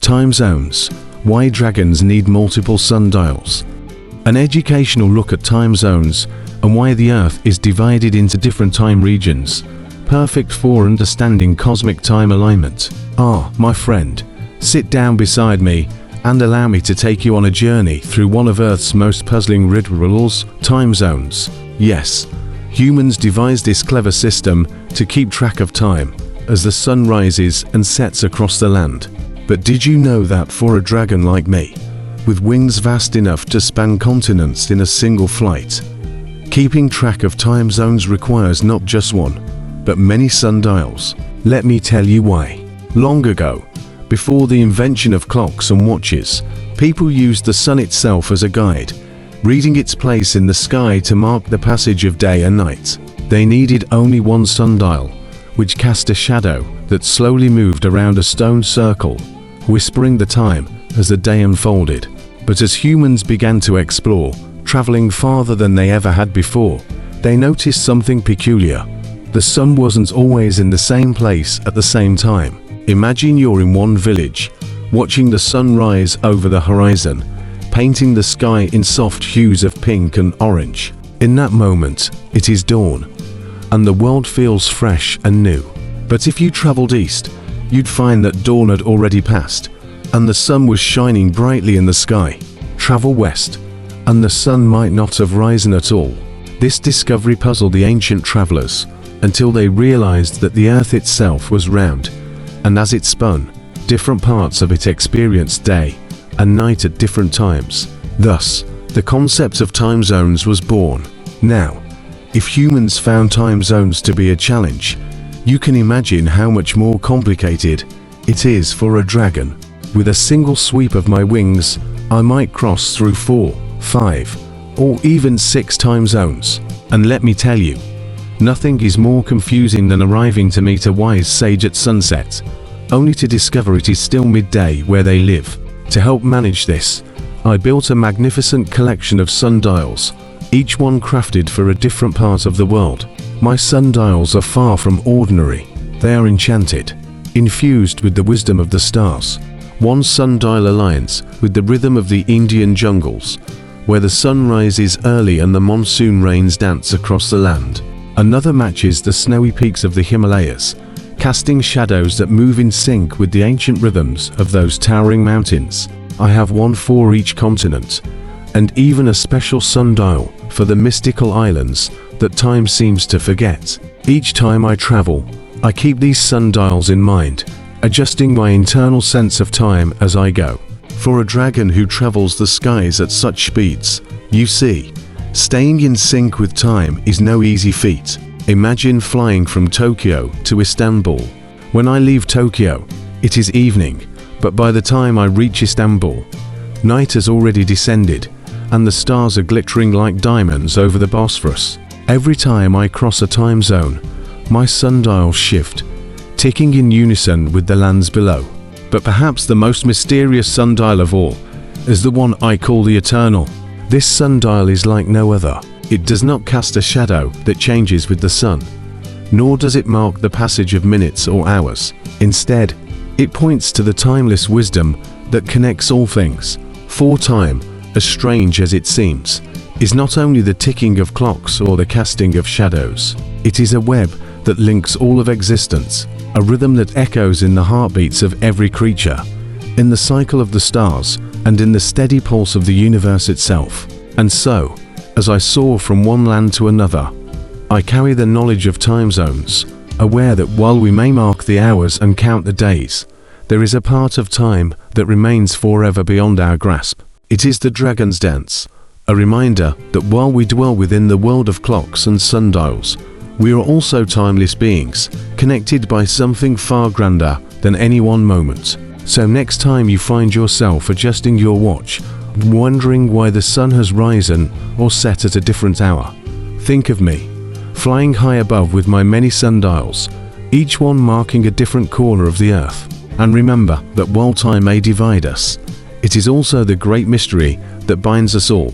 Time zones. Why dragons need multiple sundials. An educational look at time zones and why the Earth is divided into different time regions, perfect for understanding cosmic time alignment. My friend, sit down beside me and allow me to take you on a journey through one of Earth's most puzzling riddles, time zones. Yes, humans devised this clever system to keep track of time as the sun rises and sets across the land. But did you know that for a dragon like me, with wings vast enough to span continents in a single flight, keeping track of time zones requires not just one, but many sundials? Let me tell you why. Long ago, before the invention of clocks and watches, people used the sun itself as a guide, reading its place in the sky to mark the passage of day and night. They needed only one sundial, which cast a shadow that slowly moved around a stone circle, whispering the time as the day unfolded. But as humans began to explore, traveling farther than they ever had before, they noticed something peculiar. The sun wasn't always in the same place at the same time. Imagine you're in one village, watching the sun rise over the horizon, painting the sky in soft hues of pink and orange. In that moment, it is dawn, and the world feels fresh and new. But if you traveled east, you'd find that dawn had already passed, and the sun was shining brightly in the sky. Travel west, and the sun might not have risen at all. This discovery puzzled the ancient travelers until they realized that the Earth itself was round, and as it spun, different parts of it experienced day and night at different times. Thus, the concept of time zones was born. Now, if humans found time zones to be a challenge, you can imagine how much more complicated it is for a dragon. With a single sweep of my wings, I might cross through 4, 5, or even 6 time zones. And let me tell you, nothing is more confusing than arriving to meet a wise sage at sunset, only to discover it is still midday where they live. To help manage this, I built a magnificent collection of sundials, each one crafted for a different part of the world. My sundials are far from ordinary. They are enchanted, infused with the wisdom of the stars. One sundial aligns with the rhythm of the Indian jungles, where the sun rises early and the monsoon rains dance across the land. Another matches the snowy peaks of the Himalayas, casting shadows that move in sync with the ancient rhythms of those towering mountains. I have one for each continent, and even a special sundial for the mystical islands that time seems to forget. Each time I travel, I keep these sundials in mind, adjusting my internal sense of time as I go. For a dragon who travels the skies at such speeds, you see, staying in sync with time is no easy feat. Imagine flying from Tokyo to Istanbul. When I leave Tokyo, it is evening, but by the time I reach Istanbul, night has already descended, and the stars are glittering like diamonds over the Bosphorus. Every time I cross a time zone, my sundials shift, ticking in unison with the lands below. But perhaps the most mysterious sundial of all is the one I call the Eternal. This sundial is like no other. It does not cast a shadow that changes with the sun, nor does it mark the passage of minutes or hours. Instead, it points to the timeless wisdom that connects all things. For time, as strange as it seems, is not only the ticking of clocks or the casting of shadows. It is a web that links all of existence, a rhythm that echoes in the heartbeats of every creature, in the cycle of the stars, and in the steady pulse of the universe itself. And so, as I soar from one land to another, I carry the knowledge of time zones, aware that while we may mark the hours and count the days, there is a part of time that remains forever beyond our grasp. It is the dragon's dance, a reminder that while we dwell within the world of clocks and sundials, we are also timeless beings, connected by something far grander than any one moment. So next time you find yourself adjusting your watch, wondering why the sun has risen or set at a different hour, think of me, flying high above with my many sundials, each one marking a different corner of the earth. And remember that while time may divide us, it is also the great mystery that binds us all.